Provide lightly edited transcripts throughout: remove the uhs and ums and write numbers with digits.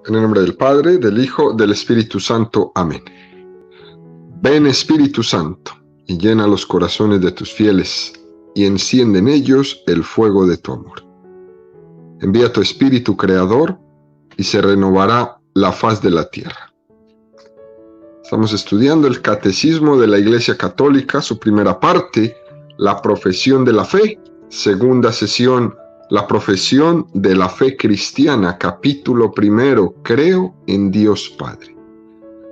En el nombre del Padre, del Hijo, del Espíritu Santo. Amén. Ven, Espíritu Santo, y llena los corazones de tus fieles, y enciende en ellos el fuego de tu amor. Envía tu Espíritu Creador, y se renovará la faz de la tierra. Estamos estudiando el Catecismo de la Iglesia Católica, su primera parte, la profesión de la fe, segunda sesión, la profesión de la fe cristiana, capítulo primero, creo en Dios Padre.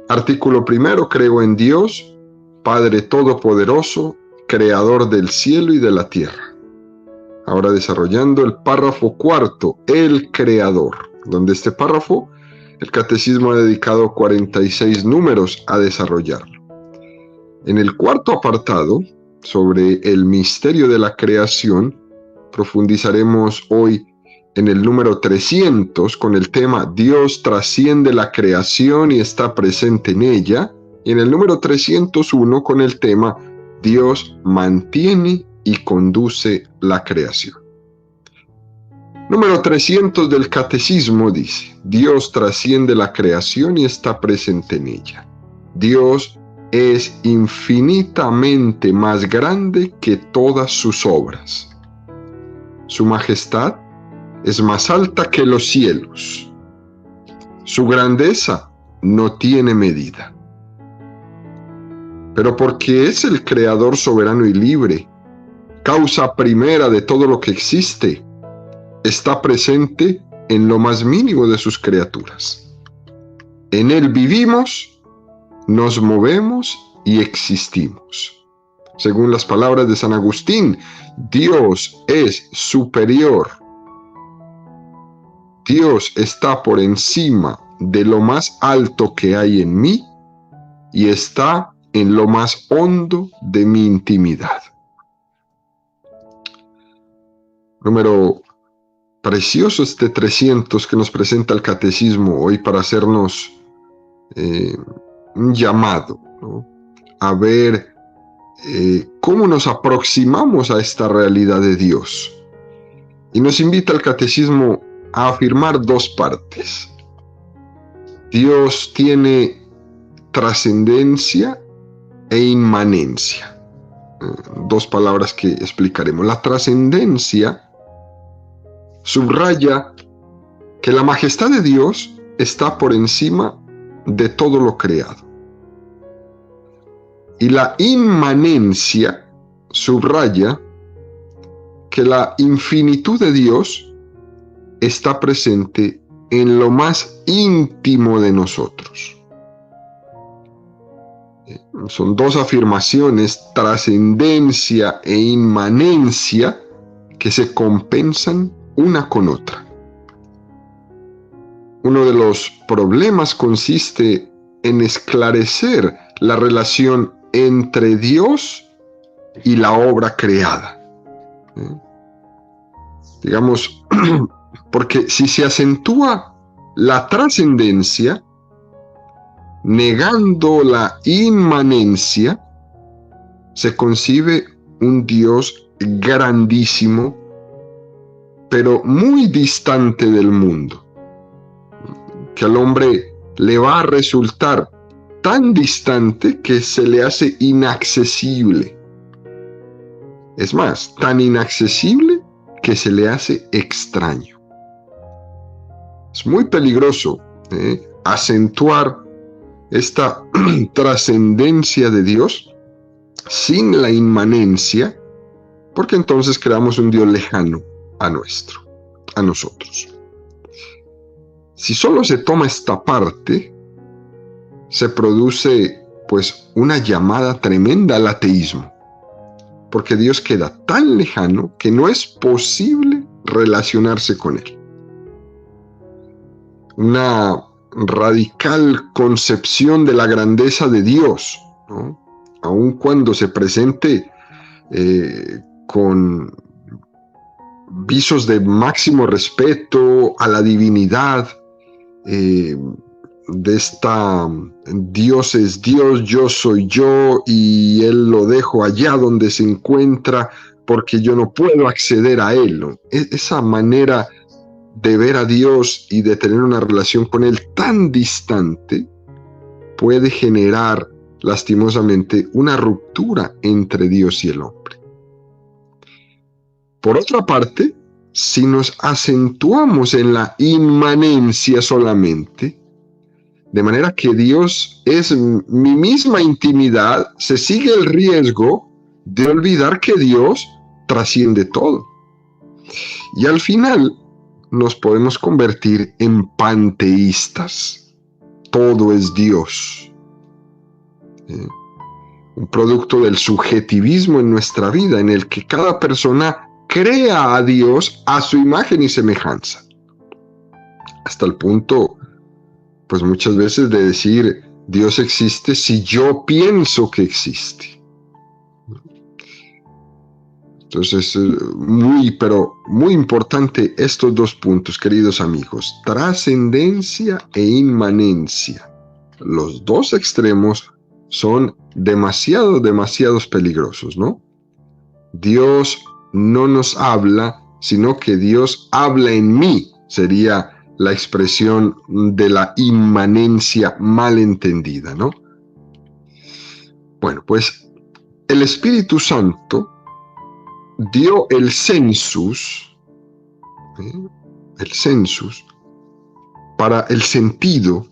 Artículo primero, creo en Dios, Padre Todopoderoso, Creador del cielo y de la tierra. Ahora desarrollando el párrafo cuarto, el Creador, donde este párrafo, el Catecismo ha dedicado 46 números a desarrollarlo. En el cuarto apartado, sobre el misterio de la creación, profundizaremos hoy en el número 300 con el tema Dios trasciende la creación y está presente en ella, y en el número 301 con el tema Dios mantiene y conduce la creación. Número 300 del Catecismo dice: Dios trasciende la creación y está presente en ella. Dios es infinitamente más grande que todas sus obras. Su majestad es más alta que los cielos. Su grandeza no tiene medida. Pero porque es el Creador soberano y libre, causa primera de todo lo que existe, está presente en lo más mínimo de sus criaturas. En Él vivimos, nos movemos y existimos. Según las palabras de San Agustín, Dios es superior. Dios está por encima de lo más alto que hay en mí y está en lo más hondo de mi intimidad. Número precioso este 300 que nos presenta el Catecismo hoy para hacernos un llamado, ¿no?, a ver cómo nos aproximamos a esta realidad de Dios. Y nos invita el Catecismo a afirmar dos partes. Dios tiene trascendencia e inmanencia. Dos palabras que explicaremos. La trascendencia subraya que la majestad de Dios está por encima de todo lo creado. Y la inmanencia subraya que la infinitud de Dios está presente en lo más íntimo de nosotros. Son dos afirmaciones, trascendencia e inmanencia, que se compensan una con otra. Uno de los problemas consiste en esclarecer la relación entre Dios y la obra creada. Digamos, porque si se acentúa la trascendencia, negando la inmanencia, se concibe un Dios grandísimo, pero muy distante del mundo, que al hombre le va a resultar tan distante que se le hace inaccesible. Es más, tan inaccesible que se le hace extraño. Es muy peligroso acentuar esta trascendencia de Dios sin la inmanencia, porque entonces creamos un Dios lejano a nosotros. Si solo se toma esta parte, se produce pues una llamada tremenda al ateísmo, porque Dios queda tan lejano que no es posible relacionarse con Él. Una radical concepción de la grandeza de Dios, ¿no?, aun cuando se presente con visos de máximo respeto a la divinidad, de esta Dios es Dios, yo soy yo y Él lo dejo allá donde se encuentra porque yo no puedo acceder a Él, ¿no? Esa manera de ver a Dios y de tener una relación con Él tan distante puede generar lastimosamente una ruptura entre Dios y el hombre. Por otra parte, si nos acentuamos en la inmanencia solamente, de manera que Dios es mi misma intimidad, se sigue el riesgo de olvidar que Dios trasciende todo. Y al final nos podemos convertir en panteístas. Todo es Dios. Un producto del subjetivismo en nuestra vida, en el que cada persona crea a Dios a su imagen y semejanza. Hasta el punto, pues muchas veces, de decir, Dios existe si yo pienso que existe. Entonces, pero muy importante estos dos puntos, queridos amigos: trascendencia e inmanencia. Los dos extremos son demasiados peligrosos, ¿no? Dios no nos habla, sino que Dios habla en mí, sería la expresión de la inmanencia mal entendida, ¿no? Bueno, pues el Espíritu Santo dio el census para el sentido,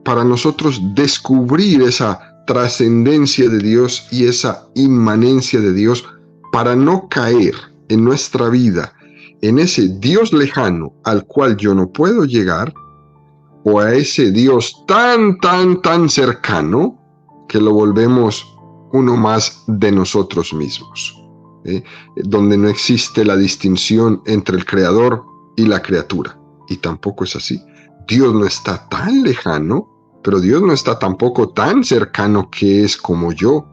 para nosotros descubrir esa trascendencia de Dios y esa inmanencia de Dios, para no caer en nuestra vida en ese Dios lejano al cual yo no puedo llegar, o a ese Dios tan cercano que lo volvemos uno más de nosotros mismos, donde no existe la distinción entre el creador y la criatura. Y tampoco es así. Dios no está tan lejano, pero Dios no está tampoco tan cercano que es como yo.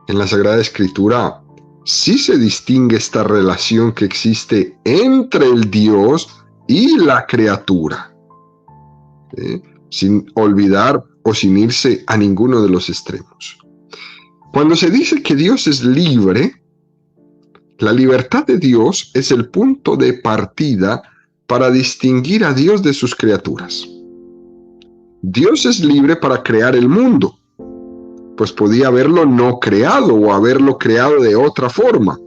En la Sagrada Escritura sí se distingue esta relación que existe entre el Dios y la criatura, sin olvidar o sin irse a ninguno de los extremos. Cuando se dice que Dios es libre, la libertad de Dios es el punto de partida para distinguir a Dios de sus criaturas. Dios es libre para crear el mundo, pues podía haberlo no creado o haberlo creado de otra forma.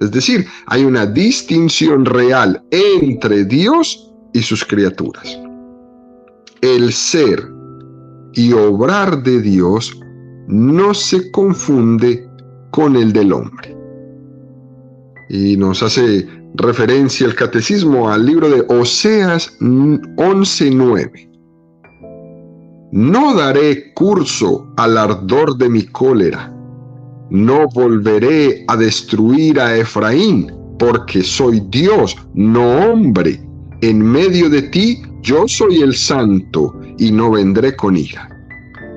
Es decir, hay una distinción real entre Dios y sus criaturas. El ser y obrar de Dios no se confunde con el del hombre. Y nos hace referencia el Catecismo al libro de Oseas 11:9. No daré curso al ardor de mi cólera, no volveré a destruir a Efraín, porque soy Dios, no hombre. En medio de ti yo soy el santo, y no vendré con ira.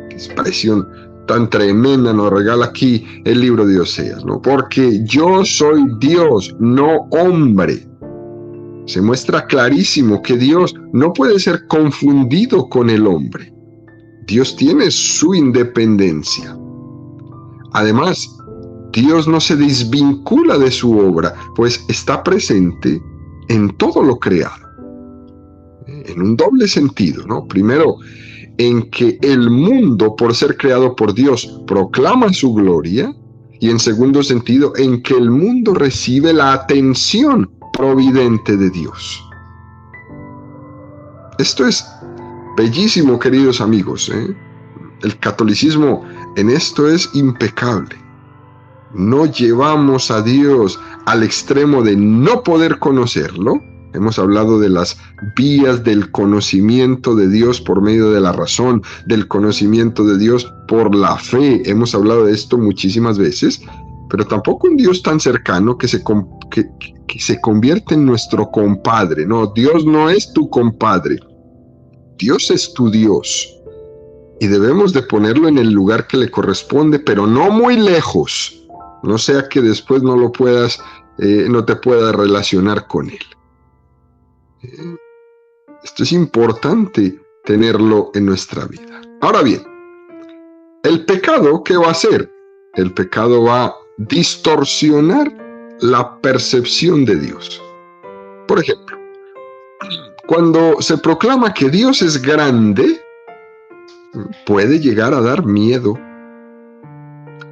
Qué expresión tan tremenda nos regala aquí el libro de Oseas, ¿no? Porque yo soy Dios, no hombre. Se muestra clarísimo que Dios no puede ser confundido con el hombre. Dios tiene su independencia. Además, Dios no se desvincula de su obra, pues está presente en todo lo creado. En un doble sentido, ¿no? Primero, en que el mundo, por ser creado por Dios, proclama su gloria, y en segundo sentido, en que el mundo recibe la atención providente de Dios. Esto es bellísimo, queridos amigos, El catolicismo en esto es impecable. No llevamos a Dios al extremo de no poder conocerlo. Hemos hablado de las vías del conocimiento de Dios por medio de la razón, del conocimiento de Dios por la fe. Hemos hablado de esto muchísimas veces, pero tampoco un Dios tan cercano que se convierte en nuestro compadre. No, Dios no es tu compadre. Dios es tu Dios. Y debemos de ponerlo en el lugar que le corresponde, pero no muy lejos. No sea que después no te puedas relacionar con él. Esto es importante tenerlo en nuestra vida. Ahora bien, el pecado, ¿qué va a hacer? El pecado va a distorsionar la percepción de Dios. Por ejemplo, Cuando se proclama que Dios es grande, puede llegar a dar miedo.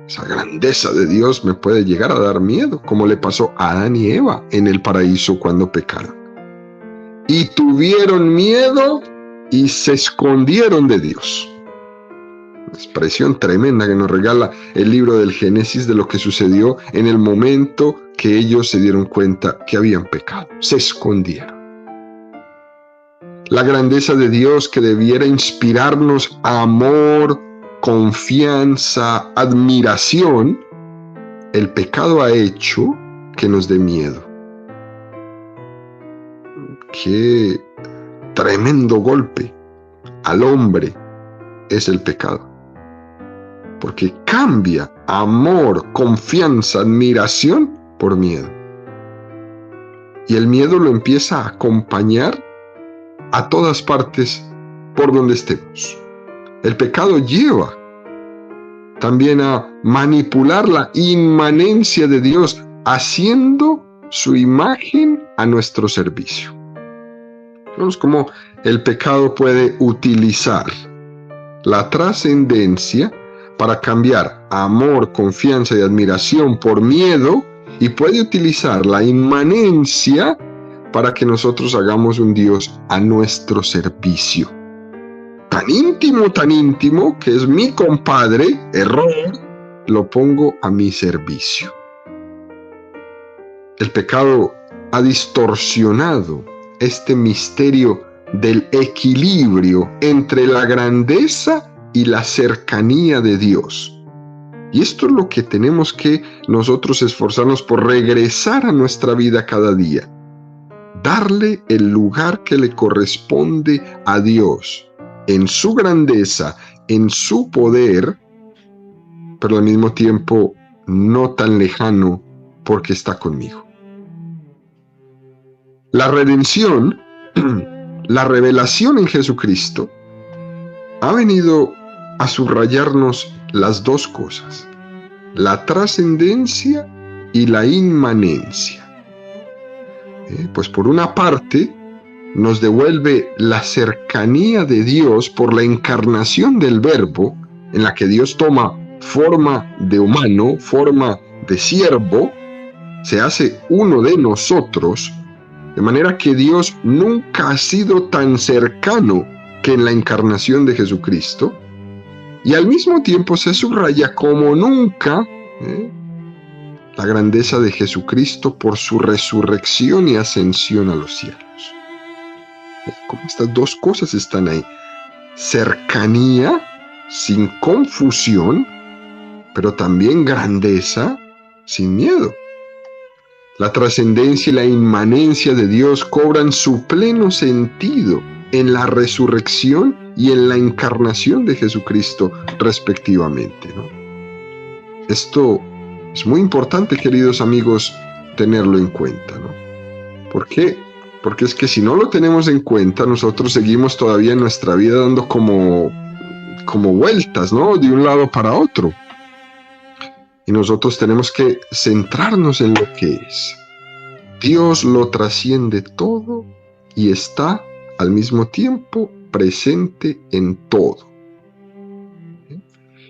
Esa grandeza de Dios me puede llegar a dar miedo, como le pasó a Adán y Eva en el paraíso cuando pecaron. Y tuvieron miedo y se escondieron de Dios. Una expresión tremenda que nos regala el libro del Génesis de lo que sucedió en el momento que ellos se dieron cuenta que habían pecado. Se escondieron. La grandeza de Dios que debiera inspirarnos amor, confianza, admiración, el pecado ha hecho que nos dé miedo. Qué tremendo golpe al hombre es el pecado. Porque cambia amor, confianza, admiración por miedo. Y el miedo lo empieza a acompañar a todas partes por donde estemos. El pecado lleva también a manipular la inmanencia de Dios, haciendo su imagen a nuestro servicio. Vemos cómo el pecado puede utilizar la trascendencia para cambiar amor, confianza y admiración por miedo, y puede utilizar la inmanencia para que nosotros hagamos un Dios a nuestro servicio. Tan íntimo que es mi compadre, error, lo pongo a mi servicio. El pecado ha distorsionado este misterio del equilibrio entre la grandeza y la cercanía de Dios. Y esto es lo que tenemos que nosotros esforzarnos por regresar a nuestra vida cada día. Darle el lugar que le corresponde a Dios, en su grandeza, en su poder, pero al mismo tiempo no tan lejano porque está conmigo. La redención, la revelación en Jesucristo, ha venido a subrayarnos las dos cosas, la trascendencia y la inmanencia. Pues por una parte, nos devuelve la cercanía de Dios por la encarnación del Verbo, en la que Dios toma forma de humano, forma de siervo, se hace uno de nosotros, de manera que Dios nunca ha sido tan cercano que en la encarnación de Jesucristo, y al mismo tiempo se subraya como nunca la grandeza de Jesucristo por su resurrección y ascensión a los cielos. Como estas dos cosas están ahí. Cercanía sin confusión, pero también grandeza sin miedo. La trascendencia y la inmanencia de Dios cobran su pleno sentido en la resurrección y en la encarnación de Jesucristo, respectivamente, ¿no? Esto es muy importante, queridos amigos, tenerlo en cuenta, ¿no? ¿Por qué? Porque es que si no lo tenemos en cuenta, nosotros seguimos todavía en nuestra vida dando como vueltas, ¿no? De un lado para otro. Y nosotros tenemos que centrarnos en lo que es. Dios lo trasciende todo y está al mismo tiempo presente en todo.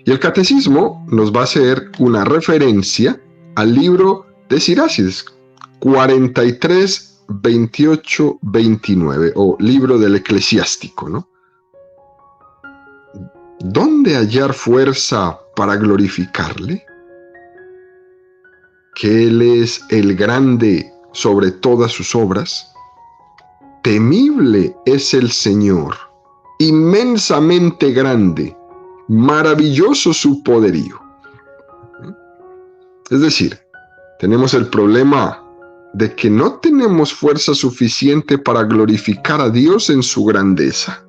Y el catecismo nos va a hacer una referencia al libro de Sirácides 43, 28, 29, o libro del eclesiástico, ¿no? ¿Dónde hallar fuerza para glorificarle? Que Él es el grande sobre todas sus obras. Temible es el Señor, inmensamente grande, maravilloso su poderío. Es decir, tenemos el problema de que no tenemos fuerza suficiente para glorificar a Dios en su grandeza.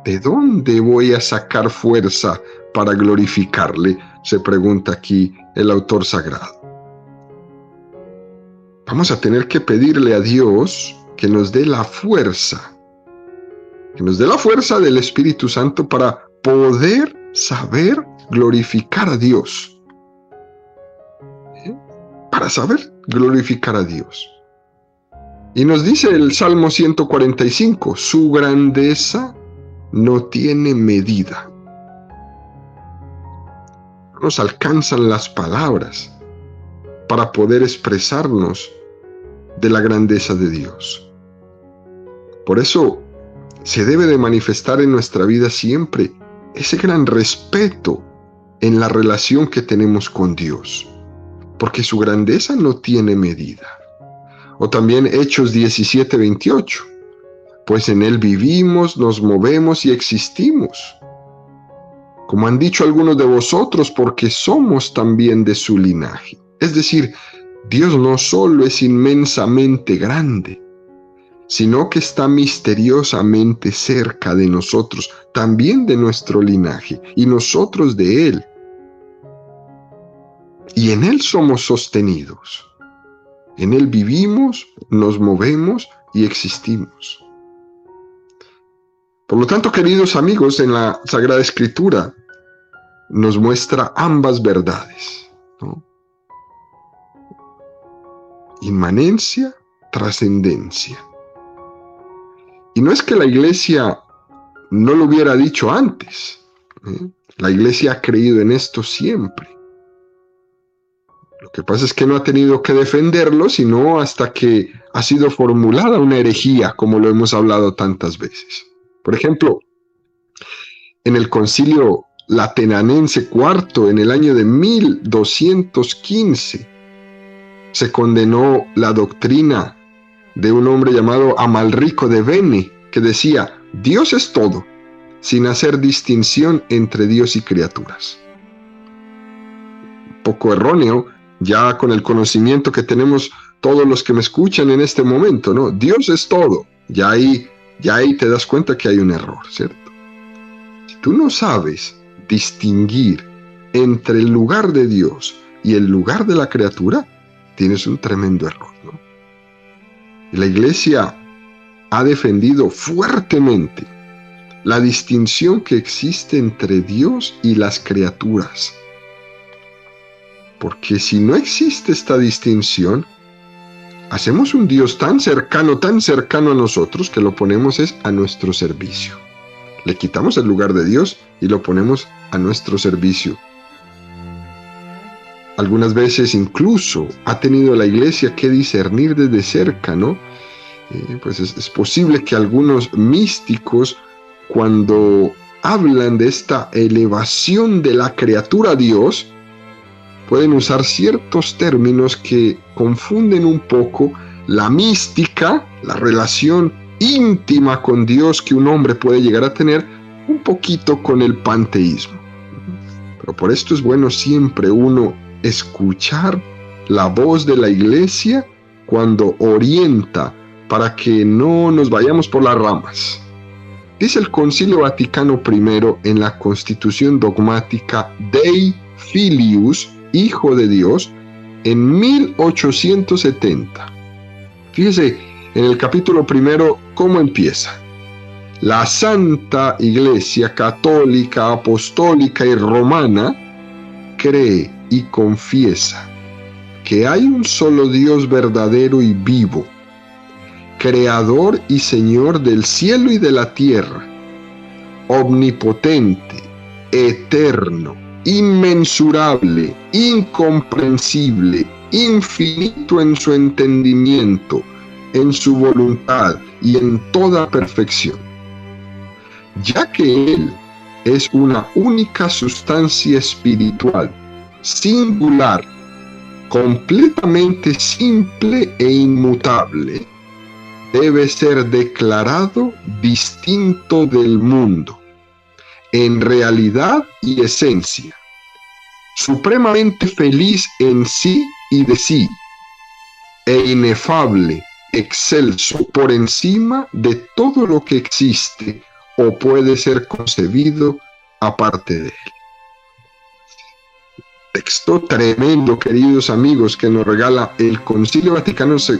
¿De dónde voy a sacar fuerza para glorificarle?, se pregunta aquí el autor sagrado. Vamos a tener que pedirle a Dios que nos dé la fuerza, del Espíritu Santo para poder saber glorificar a Dios. Para saber glorificar a Dios. Y nos dice el Salmo 145, su grandeza no tiene medida. No nos alcanzan las palabras para poder expresarnos de la grandeza de Dios. Por eso se debe de manifestar en nuestra vida siempre ese gran respeto en la relación que tenemos con Dios, porque su grandeza no tiene medida. O también Hechos 17:28, pues en Él vivimos, nos movemos y existimos, como han dicho algunos de vosotros, porque somos también de su linaje. Es decir, Dios no solo es inmensamente grande, sino que está misteriosamente cerca de nosotros, también de nuestro linaje, y nosotros de Él. Y en Él somos sostenidos. En Él vivimos, nos movemos y existimos. Por lo tanto, queridos amigos, en la Sagrada Escritura nos muestra ambas verdades, ¿no? Inmanencia, trascendencia. Y no es que la Iglesia no lo hubiera dicho antes, ¿eh? La Iglesia ha creído en esto siempre. Lo que pasa es que no ha tenido que defenderlo, sino hasta que ha sido formulada una herejía, como lo hemos hablado tantas veces. Por ejemplo, en el Concilio Lateranense IV, en el año de 1215, se condenó la doctrina de un hombre llamado Amalrico de Bene, que decía, Dios es todo, sin hacer distinción entre Dios y criaturas. Un poco erróneo, ya con el conocimiento que tenemos todos los que me escuchan en este momento, ¿no? Dios es todo. Ya ahí te das cuenta que hay un error, ¿cierto? Si tú no sabes distinguir entre el lugar de Dios y el lugar de la criatura, tienes un tremendo error, ¿no? Y la Iglesia ha defendido fuertemente la distinción que existe entre Dios y las criaturas. Porque si no existe esta distinción, hacemos un Dios tan cercano a nosotros que lo ponemos a nuestro servicio. Le quitamos el lugar de Dios y lo ponemos a nuestro servicio. Algunas veces incluso ha tenido la Iglesia que discernir desde cerca, ¿no? Pues es posible que algunos místicos, cuando hablan de esta elevación de la criatura a Dios, pueden usar ciertos términos que confunden un poco la mística, la relación íntima con Dios que un hombre puede llegar a tener, un poquito con el panteísmo. Pero por esto es bueno siempre uno escuchar la voz de la Iglesia cuando orienta para que no nos vayamos por las ramas. Dice el Concilio Vaticano I en la Constitución Dogmática Dei Filius, Hijo de Dios, en 1870. Fíjese en el capítulo 1 cómo empieza. La Santa Iglesia Católica, Apostólica y Romana cree y confiesa que hay un solo Dios verdadero y vivo, Creador y Señor del cielo y de la tierra, omnipotente, eterno, inmensurable, incomprensible, infinito en su entendimiento, en su voluntad y en toda perfección. Ya que Él es una única sustancia espiritual, singular, completamente simple e inmutable, debe ser declarado distinto del mundo, en realidad y esencia, supremamente feliz en sí y de sí, e inefable, excelso por encima de todo lo que existe o puede ser concebido aparte de él. Texto tremendo, queridos amigos, que nos regala el Concilio Vaticano I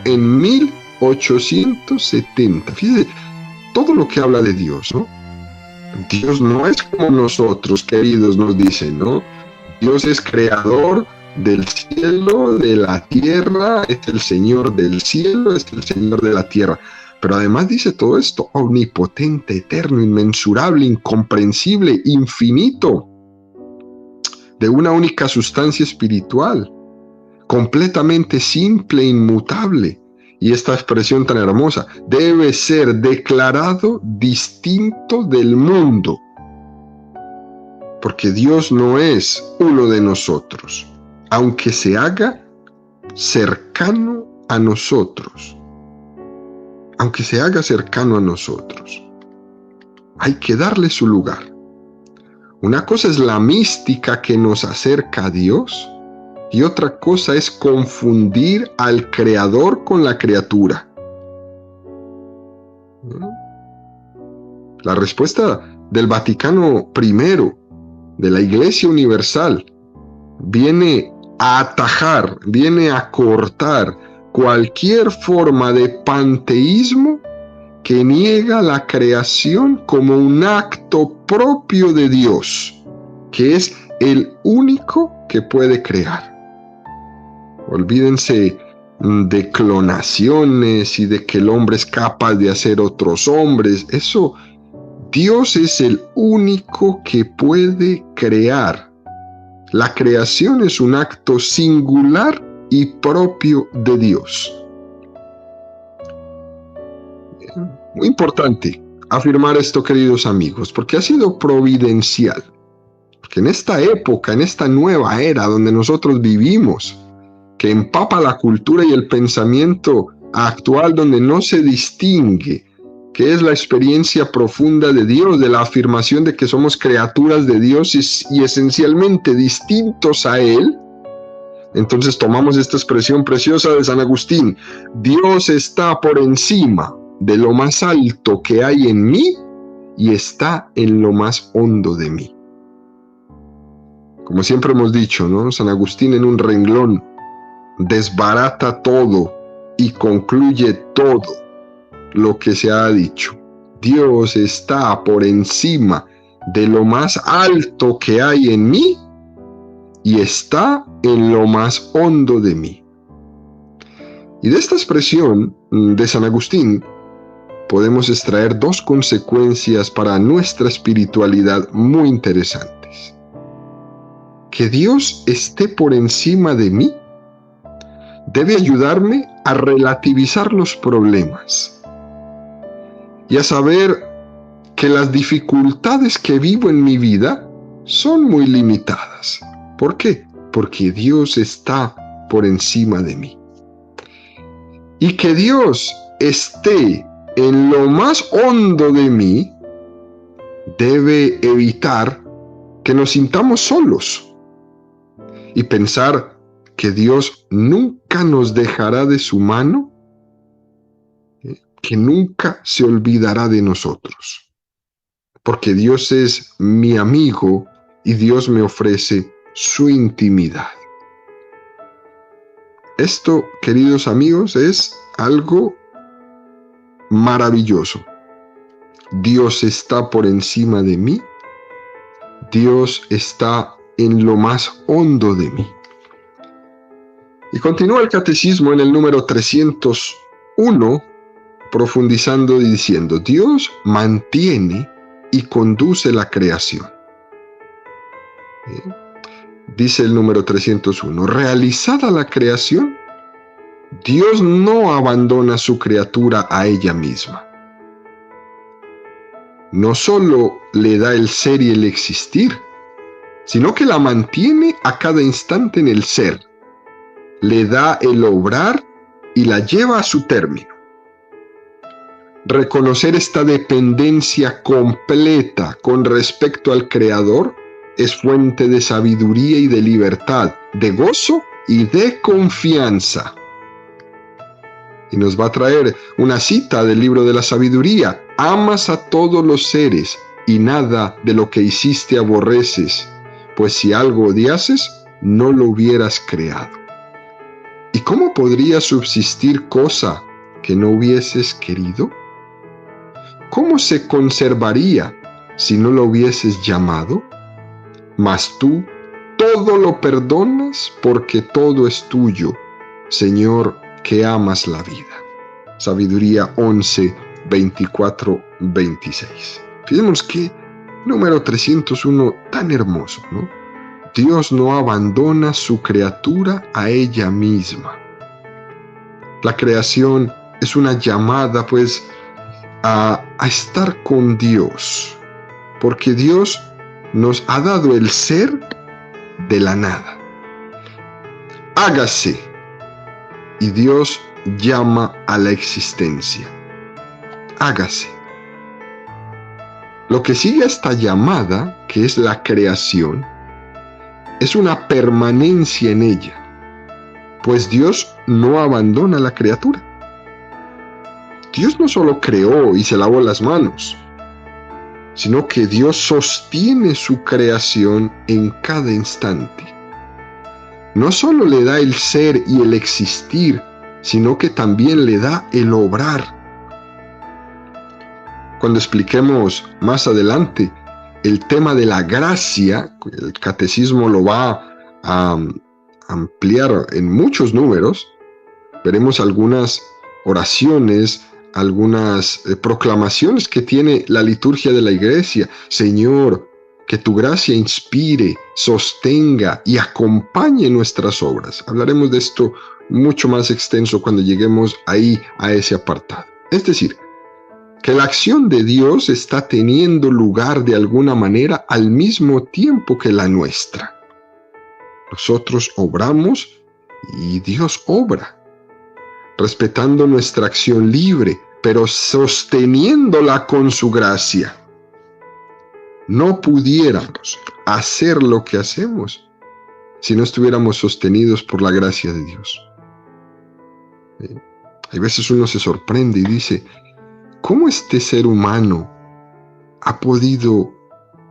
en 1870. Fíjense todo lo que habla de Dios, ¿no? Dios no es como nosotros, queridos, nos dicen, ¿no? Dios es creador, del cielo, de la tierra, es el Señor del cielo, es el Señor de la tierra. Pero además dice todo esto: omnipotente, eterno, inmensurable, incomprensible, infinito, de una única sustancia espiritual, completamente simple, inmutable. Y esta expresión tan hermosa: debe ser declarado distinto del mundo, porque Dios no es uno de nosotros, aunque se haga cercano a nosotros. Aunque se haga cercano a nosotros, hay que darle su lugar. Una cosa es la mística que nos acerca a Dios, y otra cosa es confundir al Creador con la criatura. La respuesta del Vaticano I, de la Iglesia Universal, viene a atajar, viene a cortar cualquier forma de panteísmo que niega la creación como un acto propio de Dios, que es el único que puede crear. Olvídense de clonaciones y de que el hombre es capaz de hacer otros hombres. Eso, Dios es el único que puede crear. La creación es un acto singular y propio de Dios. Muy importante afirmar esto, queridos amigos, porque ha sido providencial. Porque en esta época, en esta nueva era donde nosotros vivimos, que empapa la cultura y el pensamiento actual, donde no se distingue qué es la experiencia profunda de Dios, de la afirmación de que somos criaturas de Dios y esencialmente distintos a Él, entonces tomamos esta expresión preciosa de San Agustín: Dios está por encima de lo más alto que hay en mí y está en lo más hondo de mí. Como siempre hemos dicho, ¿no? San Agustín en un renglón desbarata todo y concluye todo lo que se ha dicho. Dios está por encima de lo más alto que hay en mí y está en lo más hondo de mí. Y de esta expresión de San Agustín podemos extraer dos consecuencias para nuestra espiritualidad muy interesantes. Que Dios esté por encima de mí debe ayudarme a relativizar los problemas y a saber que las dificultades que vivo en mi vida son muy limitadas. ¿Por qué? Porque Dios está por encima de mí. Y que Dios esté en lo más hondo de mí debe evitar que nos sintamos solos y pensar que Dios nunca nos dejará de su mano, que nunca se olvidará de nosotros, porque Dios es mi amigo y Dios me ofrece su intimidad. Esto, queridos amigos, es algo maravilloso. Dios está por encima de mí, Dios está en lo más hondo de mí. Y continúa el catecismo en el número 301, profundizando y diciendo: Dios mantiene y conduce la creación. Dice el número 301, realizada la creación, Dios no abandona a su criatura a ella misma. No solo le da el ser y el existir, sino que la mantiene a cada instante en el ser, le da el obrar y la lleva a su término. Reconocer esta dependencia completa con respecto al Creador es fuente de sabiduría y de libertad, de gozo y de confianza. Y nos va a traer una cita del libro de la sabiduría: amas a todos los seres y nada de lo que hiciste aborreces, pues si algo odiases, no lo hubieras creado. ¿Y cómo podría subsistir cosa que no hubieses querido? ¿Cómo se conservaría si no lo hubieses llamado? Mas tú todo lo perdonas porque todo es tuyo, Señor, que amas la vida. Sabiduría 11, 24, 26. Fíjense que número 301 tan hermoso, ¿no? Dios no abandona su criatura a ella misma. La creación es una llamada, pues, a estar con Dios, porque Dios nos ha dado el ser de la nada. Hágase, y Dios llama a la existencia. Hágase. Lo que sigue a esta llamada, que es la creación, es una permanencia en ella, pues Dios no abandona a la criatura. Dios no solo creó y se lavó las manos, sino que Dios sostiene su creación en cada instante. No solo le da el ser y el existir, sino que también le da el obrar. Cuando expliquemos más adelante el tema de la gracia, el catecismo lo va a ampliar en muchos números, veremos algunas oraciones, algunas proclamaciones que tiene la liturgia de la Iglesia. Señor, que tu gracia inspire, sostenga y acompañe nuestras obras. Hablaremos de esto mucho más extenso cuando lleguemos ahí a ese apartado. Es decir, que la acción de Dios está teniendo lugar de alguna manera al mismo tiempo que la nuestra. Nosotros obramos y Dios obra, respetando nuestra acción libre, pero sosteniéndola con su gracia. No pudiéramos hacer lo que hacemos si no estuviéramos sostenidos por la gracia de Dios. Hay veces uno se sorprende y dice, ¿cómo este ser humano ha podido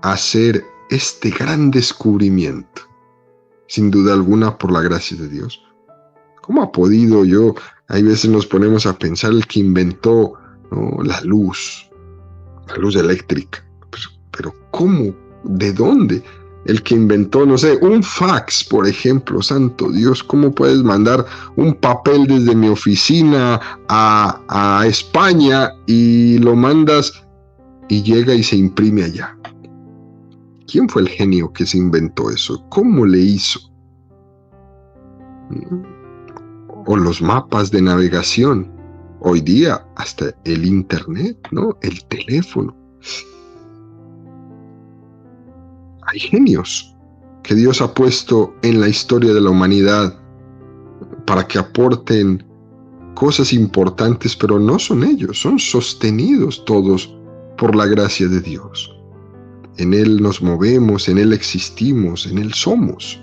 hacer este gran descubrimiento? Sin duda alguna por la gracia de Dios. ¿Cómo ha podido hay veces nos ponemos a pensar el que inventó, ¿no?, la luz eléctrica. Pero ¿cómo? ¿De dónde? El que inventó, no sé, un fax, por ejemplo. Santo Dios, ¿cómo puedes mandar un papel desde mi oficina a España y lo mandas y llega y se imprime allá? ¿Quién fue el genio que se inventó eso? ¿Cómo le hizo? O los mapas de navegación. Hoy día hasta el internet, ¿no? El teléfono. Hay genios que Dios ha puesto en la historia de la humanidad para que aporten cosas importantes, pero no son ellos, son sostenidos todos por la gracia de Dios. En Él nos movemos, en Él existimos, en Él somos.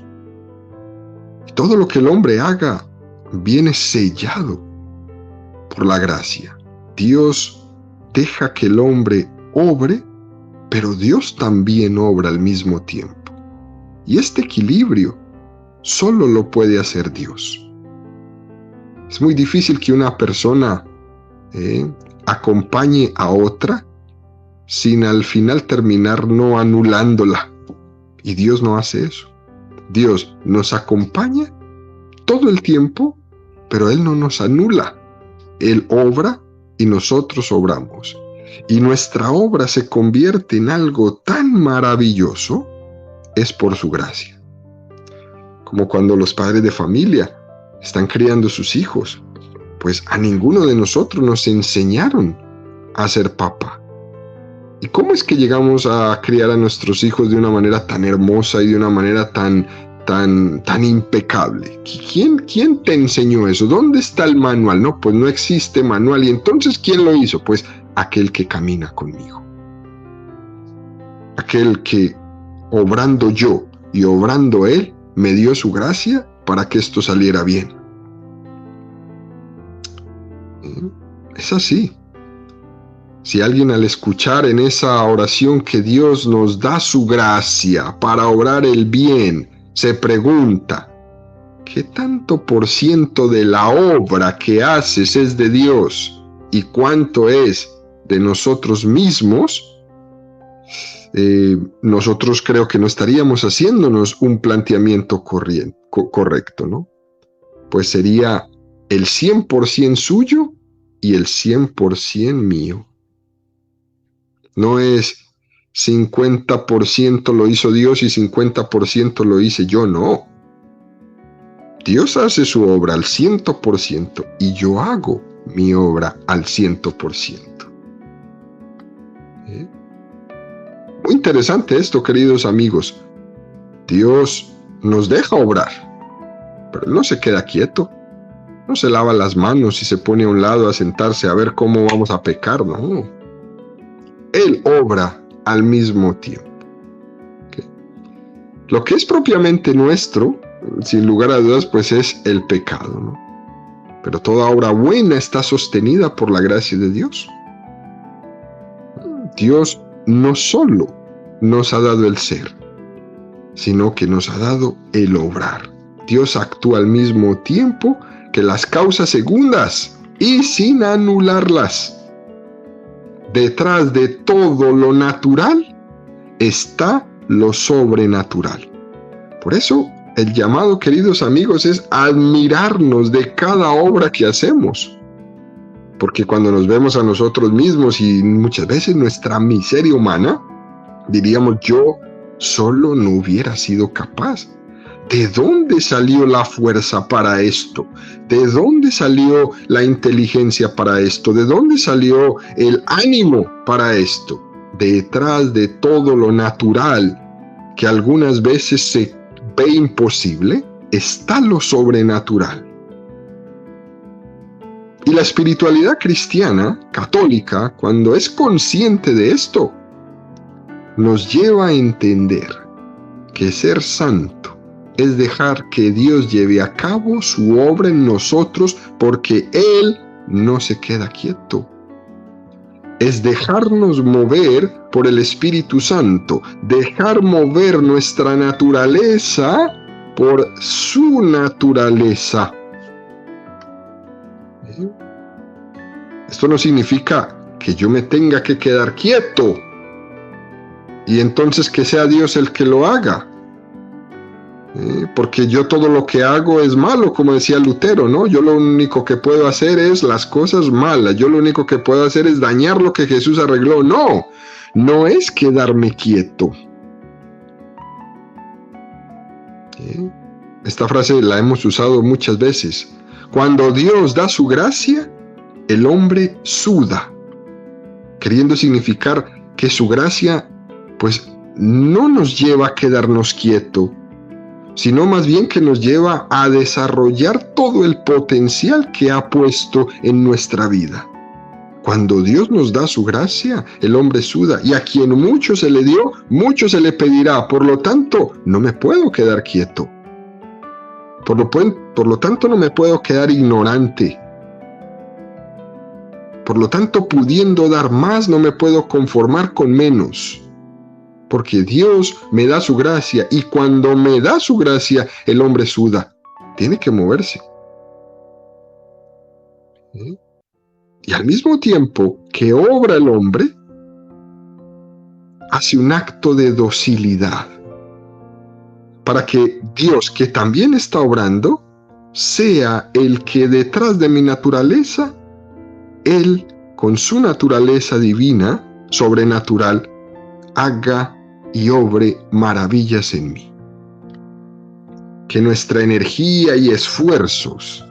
Y todo lo que el hombre haga viene sellado por la gracia. Dios deja que el hombre obre, pero Dios también obra al mismo tiempo. Y este equilibrio solo lo puede hacer Dios. Es muy difícil que una persona acompañe a otra sin al final terminar no anulándola. Y Dios no hace eso. Dios nos acompaña todo el tiempo, pero Él no nos anula. Él obra y nosotros obramos. Y nuestra obra se convierte en algo tan maravilloso, es por su gracia. Como cuando los padres de familia están criando sus hijos, pues a ninguno de nosotros nos enseñaron a ser papá. ¿Y cómo es que llegamos a criar a nuestros hijos de una manera tan hermosa y de una manera tan impecable? ¿Quién te enseñó eso? ¿Dónde está el manual? No, pues no existe manual. ¿Y entonces quién lo hizo? Pues aquel que camina conmigo. Aquel que, obrando yo y obrando Él, me dio su gracia para que esto saliera bien. Es así. Si alguien al escuchar en esa oración que Dios nos da su gracia para obrar el bien, se pregunta, ¿qué tanto por ciento de la obra que haces es de Dios y cuánto es de nosotros mismos? nosotros creo que no estaríamos haciéndonos un planteamiento correcto, ¿no? Pues sería el 100% suyo y el 100% mío. No es 50% lo hizo Dios y 50% lo hice yo, no. Dios hace su obra al 100% y yo hago mi obra al 100%. Muy interesante esto, queridos amigos. Dios nos deja obrar, pero Él no se queda quieto. No se lava las manos y se pone a un lado a sentarse a ver cómo vamos a pecar, no. Él obra al mismo tiempo. ¿Okay? Lo que es propiamente nuestro, sin lugar a dudas, pues es el pecado, ¿no? Pero toda obra buena está sostenida por la gracia de Dios. Dios no solo nos ha dado el ser, sino que nos ha dado el obrar. Dios actúa al mismo tiempo que las causas segundas y sin anularlas. Detrás de todo lo natural está lo sobrenatural. Por eso, el llamado, queridos amigos, es admirarnos de cada obra que hacemos. Porque cuando nos vemos a nosotros mismos y muchas veces nuestra miseria humana, diríamos, yo solo no hubiera sido capaz. ¿De dónde salió la fuerza para esto? ¿De dónde salió la inteligencia para esto? ¿De dónde salió el ánimo para esto? Detrás de todo lo natural que algunas veces se ve imposible, está lo sobrenatural. Y la espiritualidad cristiana, católica, cuando es consciente de esto, nos lleva a entender que ser santo es dejar que Dios lleve a cabo su obra en nosotros, porque Él no se queda quieto. Es dejarnos mover por el Espíritu Santo, dejar mover nuestra naturaleza por su naturaleza. Esto no significa que yo me tenga que quedar quieto y entonces que sea Dios el que lo haga. Porque yo todo lo que hago es malo, como decía Lutero, ¿no? Yo lo único que puedo hacer es las cosas malas, yo lo único que puedo hacer es dañar lo que Jesús arregló. No, no es quedarme quieto. Esta frase la hemos usado muchas veces. Cuando Dios da su gracia, el hombre suda, queriendo significar que su gracia, pues, no nos lleva a quedarnos quietos, sino más bien que nos lleva a desarrollar todo el potencial que ha puesto en nuestra vida. Cuando Dios nos da su gracia, el hombre suda, y a quien mucho se le dio, mucho se le pedirá. Por lo tanto, no me puedo quedar quieto. Por lo tanto, no me puedo quedar ignorante. Por lo tanto, pudiendo dar más, no me puedo conformar con menos. Porque Dios me da su gracia, y cuando me da su gracia, el hombre suda. Tiene que moverse. Y al mismo tiempo que obra el hombre, hace un acto de docilidad, para que Dios, que también está obrando, sea el que detrás de mi naturaleza, Él, con su naturaleza divina, sobrenatural, haga y obre maravillas en mí. Que nuestra energía y esfuerzos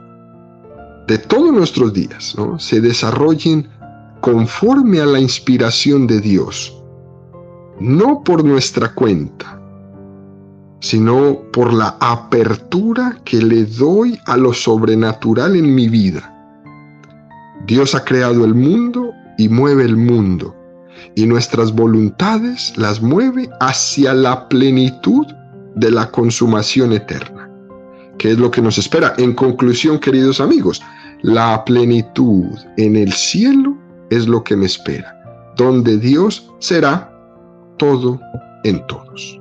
de todos nuestros días, ¿no?, se desarrollen conforme a la inspiración de Dios, no por nuestra cuenta, sino por la apertura que le doy a lo sobrenatural en mi vida. Dios ha creado el mundo y mueve el mundo, y nuestras voluntades las mueve hacia la plenitud de la consumación eterna. ¿Qué es lo que nos espera? En conclusión, queridos amigos, la plenitud en el cielo es lo que me espera, donde Dios será todo en todos.